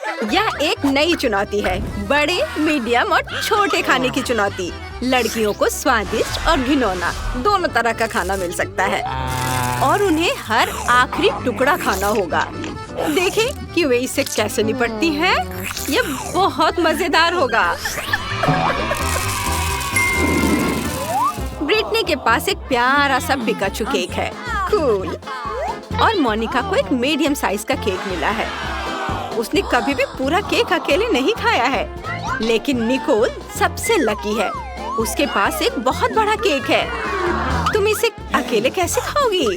यह एक नई चुनौती है, बड़े, मीडियम और छोटे खाने की चुनौती। लड़कियों को स्वादिष्ट और घिनौना दोनों तरह का खाना मिल सकता है और उन्हें हर आखिरी टुकड़ा खाना होगा। देखें कि वे इससे कैसे निपटती हैं। यह बहुत मजेदार होगा। ब्रिटनी के पास एक प्यारा सा पिकाचू केक है, कूल। और मोनिका को एक मीडियम साइज का केक मिला है। उसने कभी भी पूरा केक अकेले नहीं खाया है, लेकिन निकोल सबसे लकी है। उसके पास एक बहुत बड़ा केक है। तुम इसे अकेले कैसे खाओगी?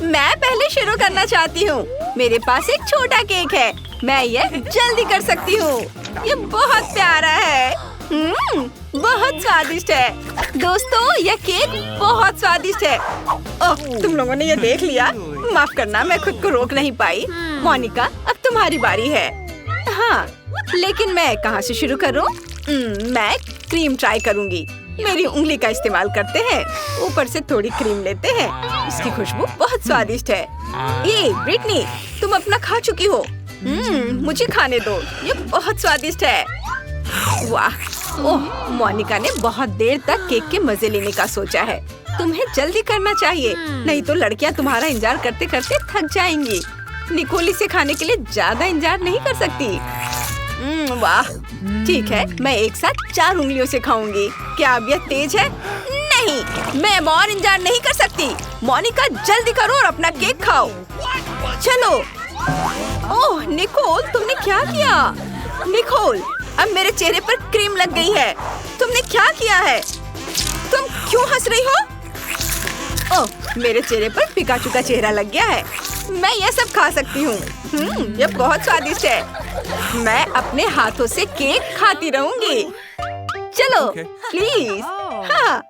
मैं पहले शुरू करना चाहती हूँ। मेरे पास एक छोटा केक है, मैं यह जल्दी कर सकती हूँ। ये बहुत प्यारा है। बहुत स्वादिष्ट है। दोस्तों, यह केक बहुत स्वादिष्ट है। ओह, तुम लोगों ने ये देख लिया। माफ करना, मैं खुद को रोक नहीं पाई। मोनिका, अब तुम्हारी बारी है। हाँ, लेकिन मैं कहाँ से शुरू करूँ? मैं क्रीम ट्राई करूँगी। मेरी उंगली का इस्तेमाल करते हैं। ऊपर से थोड़ी क्रीम लेते हैं। इसकी खुशबू बहुत स्वादिष्ट है। ये ब्रिटनी, तुम अपना खा चुकी हो। मुझे खाने दो, ये बहुत स्वादिष्ट है। वाह! ओह, मोनिका ने बहुत देर तक केक के मजे लेने का सोचा है। तुम्हें जल्दी करना चाहिए, नहीं तो लड़कियां तुम्हारा इंतजार करते करते थक जाएंगी। निकोल इसे खाने के लिए ज्यादा इंतजार नहीं कर सकती। वाह! ठीक है, मैं एक साथ 4 उंगलियों से खाऊंगी। क्या अब यह तेज है? नहीं, मैं और इंतजार नहीं कर सकती। मोनिका, जल्दी करो और अपना केक खाओ। चलो। ओह निकोल, तुमने क्या किया? निकोल, अब मेरे चेहरे पर क्रीम लग गई है। तुमने क्या किया है? तुम क्यों हंस रही हो? ओह, मेरे चेहरे पर पिकाचू का चेहरा लग गया है। मैं ये सब खा सकती हूँ। ये बहुत स्वादिष्ट है। मैं अपने हाथों से केक खाती रहूंगी। चलो, प्लीज। हाँ,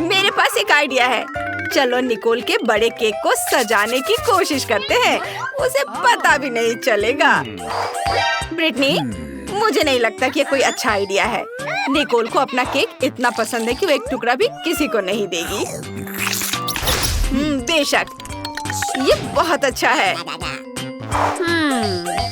मेरे पास एक आइडिया है। चलो निकोल के बड़े केक को सजाने की कोशिश करते हैं। उसे पता भी नहीं चलेगा। ब्रिटनी, मुझे नहीं लगता कि ये कोई अच्छा आइडिया है। निकोल को अपना केक इतना पसंद है कि वो एक टुकड़ा भी किसी को नहीं देगी। बेशक, ये बहुत अच्छा है।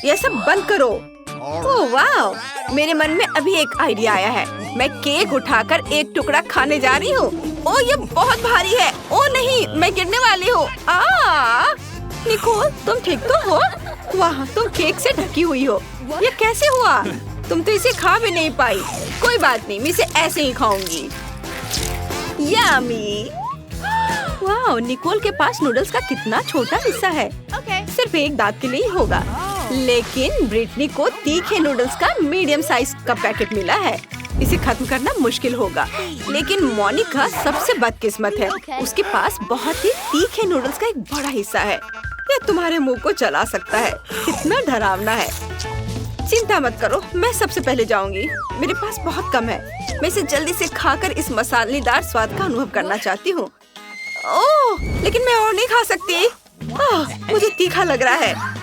ये सब बंद करो। ओह वाह! मेरे मन में अभी एक आइडिया आया है। मैं केक उठाकर एक टुकड़ा खाने जा रही हूँ। ओह, ये बहुत भारी है। ओह नहीं, मैं गिरने वाली हूँ। निकोल, तुम ठीक तो हो? वाह, तुम केक से ढकी हुई हो। ये कैसे हुआ? तुम तो इसे खा भी नहीं पाई। कोई बात नहीं, मैं इसे ऐसे ही खाऊंगी। यम्मी! वाह, निकोल के पास नूडल्स का कितना छोटा हिस्सा है। सिर्फ एक दांत के लिए ही होगा। लेकिन ब्रिटनी को तीखे नूडल्स का मीडियम साइज का पैकेट मिला है। इसे खत्म करना मुश्किल होगा। लेकिन मोनिका सबसे बदकिस्मत है। उसके पास बहुत ही तीखे नूडल्स का एक बड़ा हिस्सा है। यह तुम्हारे मुंह को जला सकता है। कितना डरावना है। चिंता मत करो, मैं सबसे पहले जाऊंगी। मेरे पास बहुत कम है। मैं इसे जल्दी से खाकर इस मसालेदार स्वाद का अनुभव करना चाहती हूँ। ओह, लेकिन मैं और नहीं खा सकती। मुझे तीखा लग रहा है।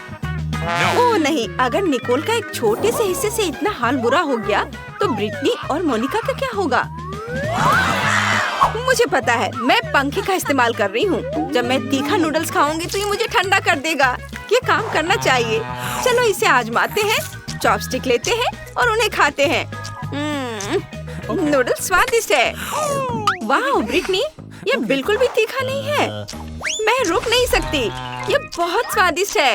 ओह नहीं, अगर निकोल का एक छोटे से हिस्से से इतना हाल बुरा हो गया तो ब्रिटनी और मोनिका का क्या होगा? मुझे पता है, मैं पंखे का इस्तेमाल कर रही हूँ। जब मैं तीखा नूडल्स खाऊंगी तो ये मुझे ठंडा कर देगा। ये काम करना चाहिए। चलो इसे आजमाते हैं। चॉपस्टिक लेते हैं और उन्हें खाते हैं। नूडल्स स्वादिष्ट है। वाह ब्रिटनी, ये बिल्कुल भी तीखा नहीं है। मैं रुक नहीं सकती। ये बहुत स्वादिष्ट है।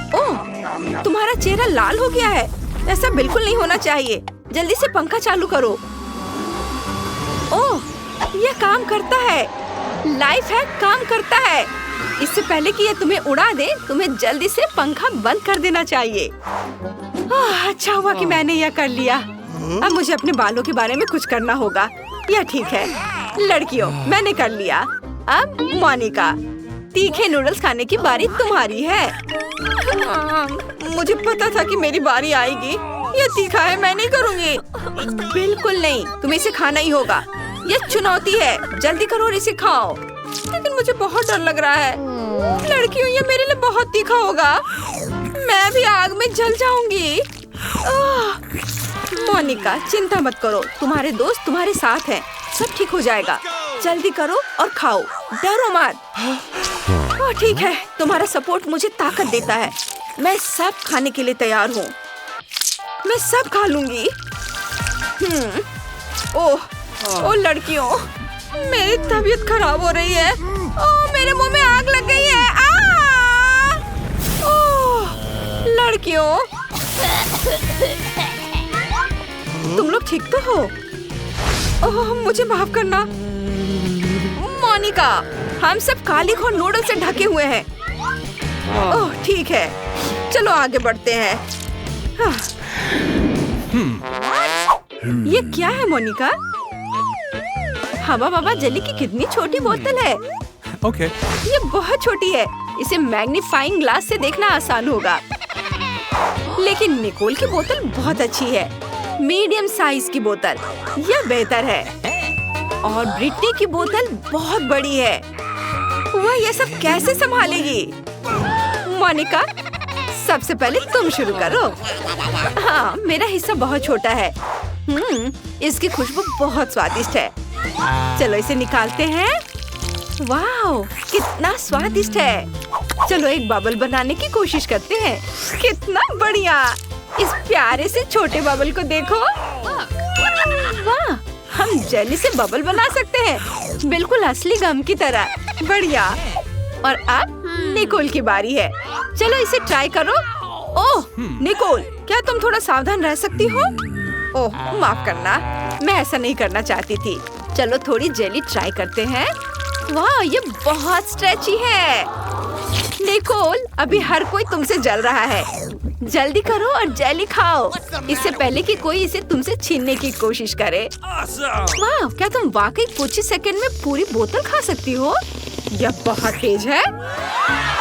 ओह, तुम्हारा चेहरा लाल हो गया है। ऐसा बिल्कुल नहीं होना चाहिए। जल्दी से पंखा चालू करो। ओह, ये काम करता है। लाइफ हैक काम करता है। इससे पहले कि ये तुम्हें उड़ा दे, तुम्हें जल्दी से पंखा बंद कर देना चाहिए। अच्छा हुआ कि मैंने यह कर लिया। अब मुझे अपने बालों के बारे में कुछ करना होगा। यह ठीक है। लड़कियों, मैंने कर लिया। अब मोनिका, तीखे नूडल्स खाने की बारी तुम्हारी है। मुझे पता था कि मेरी बारी आएगी। ये तीखा है, मैं नहीं करूँगी। बिल्कुल नहीं, तुम्हें इसे खाना ही होगा। यह चुनौती है। जल्दी करो और इसे खाओ। लेकिन मुझे बहुत डर लग रहा है। लड़कियों, ये मेरे लिए बहुत तीखा होगा। मैं भी आग में जल जाऊंगी। मोनिका, चिंता मत करो। तुम्हारे दोस्त तुम्हारे साथ हैं। सब ठीक हो जाएगा। जल्दी करो और खाओ। डरो मत। ठीक है, तुम्हारा सपोर्ट मुझे ताकत देता है। मैं सब खाने के लिए तैयार हूँ। मैं सब खा लूंगी। ओह लड़कियों, मेरी तबीयत खराब हो रही है। ओह मेरे मुंह में आग लग गई है। ओह लड़कियों, तुम लोग ठीक तो हो? ओह मुझे माफ करना। मोनिका, हम सब काली घोर नूडल से ढके हुए हैं। ओह ठीक है, चलो आगे बढ़ते हैं। ये क्या है मोनिका? हवा बाबा जेली की कितनी छोटी बोतल है। Okay. ये बहुत छोटी है। इसे मैग्नीफाइंग ग्लास से देखना आसान होगा। लेकिन निकोल की बोतल बहुत अच्छी है। मीडियम साइज की बोतल, यह बेहतर है। और ब्रिटनी की बोतल बहुत बड़ी है। वह ये सब कैसे संभालेगी? मोनिका, सबसे पहले तुम शुरू करो। हाँ, मेरा हिस्सा बहुत छोटा है। इसकी खुशबू बहुत स्वादिष्ट है। चलो इसे निकालते हैं। वाह, कितना स्वादिष्ट है। चलो एक बबल बनाने की कोशिश करते हैं। कितना बढ़िया। इस प्यारे से छोटे बबल को देखो। वाह, हम जेली से बबल बना सकते हैं, बिल्कुल असली गम की तरह। बढ़िया। और अब निकोल की बारी है। चलो इसे ट्राई करो। ओह निकोल, क्या तुम थोड़ा सावधान रह सकती हो? ओह माफ करना, मैं ऐसा नहीं करना चाहती थी। चलो थोड़ी जेली ट्राई करते हैं। वाह, ये बहुत स्ट्रेची है। निकोल, अभी हर कोई तुमसे जल रहा है। जल्दी करो और जेली खाओ, इससे पहले कि कोई इसे तुमसे छीनने की कोशिश करे। वाह, क्या तुम वाकई कुछ ही सेकंड में पूरी बोतल खा सकती हो? यह बहुत तेज है।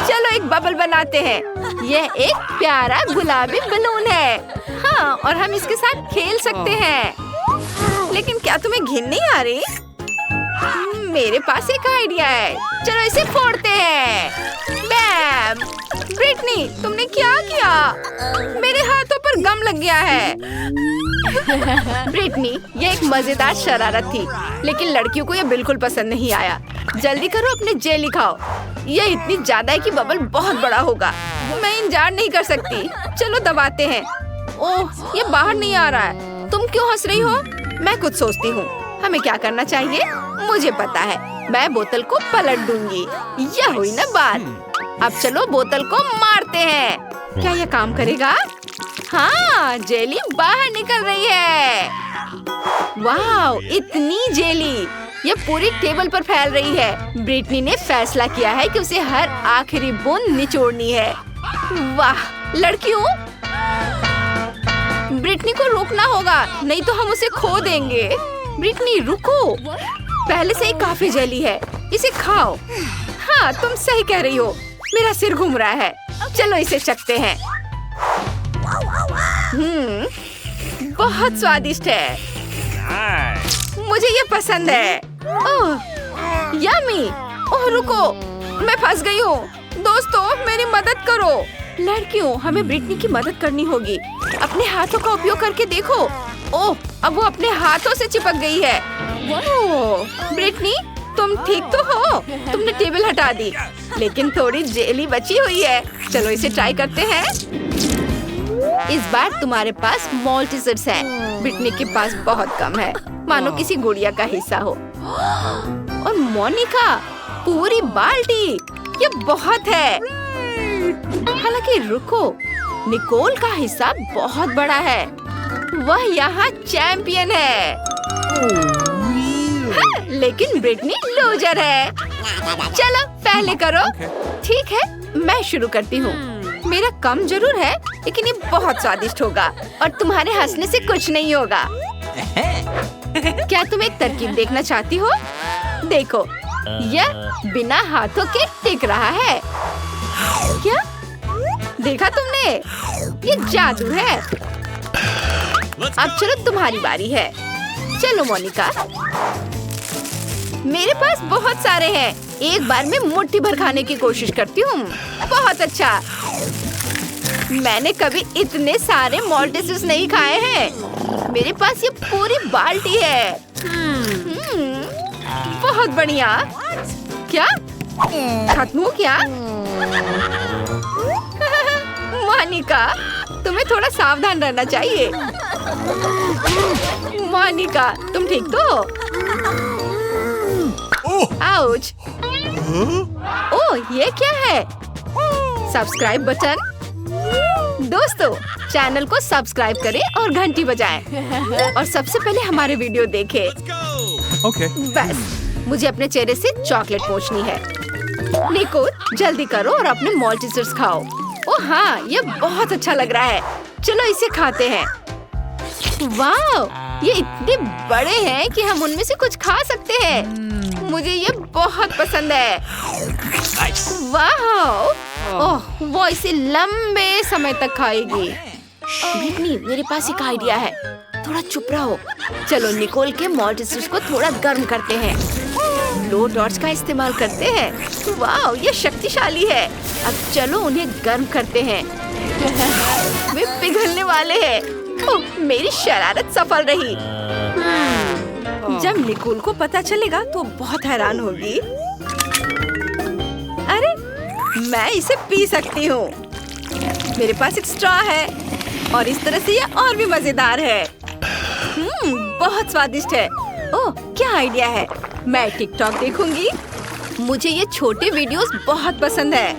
चलो एक बबल बनाते हैं। यह एक प्यारा गुलाबी बलून है। हाँ, और हम इसके साथ खेल सकते हैं। लेकिन क्या तुम्हें घिन नहीं आ रही? मेरे पास एक आइडिया है। चलो इसे फोड़ते हैं। बैम! ब्रिटनी, तुमने क्या किया? मेरे हाथों पर गम लग गया है। ब्रिटनी, ये एक मजेदार शरारत थी, लेकिन लड़कियों को ये बिल्कुल पसंद नहीं आया। जल्दी करो, अपने जेली खाओ। ये इतनी ज्यादा है कि बबल बहुत बड़ा होगा। मैं इंतजार नहीं कर सकती। चलो दबाते हैं। ओह, ये बाहर नहीं आ रहा है। तुम क्यों हंस रही हो? मैं कुछ सोचती हूँ। हमें क्या करना चाहिए? मुझे पता है, मैं बोतल को पलट दूंगी। यह हुई ना बात। अब चलो बोतल को मारते हैं। क्या यह काम करेगा? हाँ, जेली बाहर निकल रही है। वाह, इतनी जेली! ये पूरी टेबल पर फैल रही है। ब्रिटनी ने फैसला किया है कि उसे हर आखिरी बूंद निचोड़नी है। वाह लड़कियों, ब्रिटनी को रोकना होगा, नहीं तो हम उसे खो देंगे। ब्रिटनी रुको, पहले से ही काफी जेली है, इसे खाओ। हाँ, तुम सही कह रही हो। मेरा सिर घूम रहा है। चलो इसे चखते हैं। बहुत स्वादिष्ट है। मुझे ये पसंद है। ओह यम्मी! ओह रुको, मैं फंस गई हूँ। दोस्तों मेरी मदद करो। लड़कियों, हमें ब्रिटनी की मदद करनी होगी। अपने हाथों का उपयोग करके देखो। ओह, अब वो अपने हाथों से चिपक गई है। ओह ब्रिटनी, तुम ठीक तो हो? तुमने टेबल हटा दी, लेकिन थोड़ी जेली बची हुई है। चलो इसे ट्राई करते हैं। इस बार तुम्हारे पास मॉल्टिसर्स है, ब्रिटनी के पास बहुत कम है, मानो किसी गुड़िया का हिस्सा हो। और मोनिका, पूरी बाल्टी! ये बहुत है। हालांकि रुको, निकोल का हिस्सा बहुत बड़ा है। वह यहाँ चैंपियन है। हाँ, लेकिन ब्रिटनी लूजर है। चलो पहले करो। ठीक है, मैं शुरू करती हूँ। मेरा कम जरूर है, लेकिन ये बहुत स्वादिष्ट होगा और तुम्हारे हंसने से कुछ नहीं होगा। क्या तुम एक तरकीब देखना चाहती हो? देखो, यह बिना हाथों के टिक रहा है। क्या देखा तुमने? ये जादू है। अब चलो तुम्हारी बारी है। चलो मोनिका, मेरे पास बहुत सारे हैं। एक बार में मुट्ठी भर खाने की कोशिश करती हूँ। बहुत अच्छा। मैंने कभी इतने सारे मॉल्टिसर्स नहीं खाए हैं। मेरे पास ये पूरी बाल्टी है। बहुत बढ़िया। क्या खत्म हो क्या? मोनिका, तुम्हें थोड़ा सावधान रहना चाहिए। मोनिका, तुम ठीक तो? आउच! ओह, ये क्या है? Subscribe button. दोस्तों, चैनल को सब्सक्राइब करें और घंटी बजाएं। और सबसे पहले हमारे वीडियो देखें। बस, मुझे अपने चेहरे से चॉकलेट पोंछनी है। निको, जल्दी करो और अपने मॉल्टीसर्स खाओ। ओह हाँ, ये बहुत अच्छा लग रहा है। चलो इसे खाते हैं। वाह, ये इतने बड़े हैं कि हम उनमें से कुछ खा सकते हैं। मुझे ये बहुत पसंद है। वाह, ओह, वो इसे लंबे समय तक खाएगी। ब्रिटनी, मेरे पास एक आइडिया है। थोड़ा चुप रहो। चलो निकोल के मॉल्टीसर्स को थोड़ा गर्म करते हैं। लो टॉर्च का इस्तेमाल करते हैं। वाह, ये शक्तिशाली है। अब चलो उन्हें गर्म करते हैं। वे पिघलने वाले हैं। ओह, मेरी शरारत सफल रही। जब निकोल को पता चलेगा तो बहुत हैरान होगी। अरे, मैं इसे पी सकती हूँ। मेरे पास एक स्ट्रॉ है और इस तरह से ये और भी मजेदार है। बहुत स्वादिष्ट है। ओह, क्या आइडिया है। मैं टिकटॉक देखूंगी। मुझे ये छोटे वीडियोस बहुत पसंद है।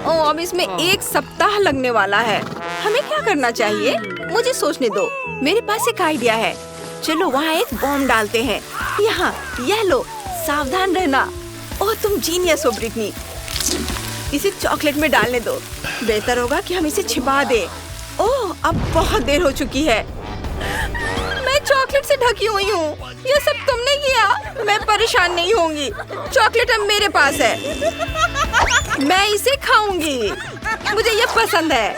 ओह, अब इसमें 1 सप्ताह लगने वाला है। हमें क्या करना चाहिए? मुझे सोचने दो। मेरे पास एक आइडिया है। चलो वहाँ एक बॉम्ब डालते हैं। यहाँ, यह लो, सावधान रहना। ओह, तुम जीनियस हो ब्रिटनी। इसे चॉकलेट में डालने दो। बेहतर होगा कि हम इसे छिपा दें। ओह, अब बहुत देर हो चुकी है। मैं चॉकलेट से ढकी हुई हूँ। ये सब तुमने किया। मैं परेशान नहीं होंगी। चॉकलेट अब मेरे पास है। मैं इसे खाऊंगी। मुझे ये पसंद है।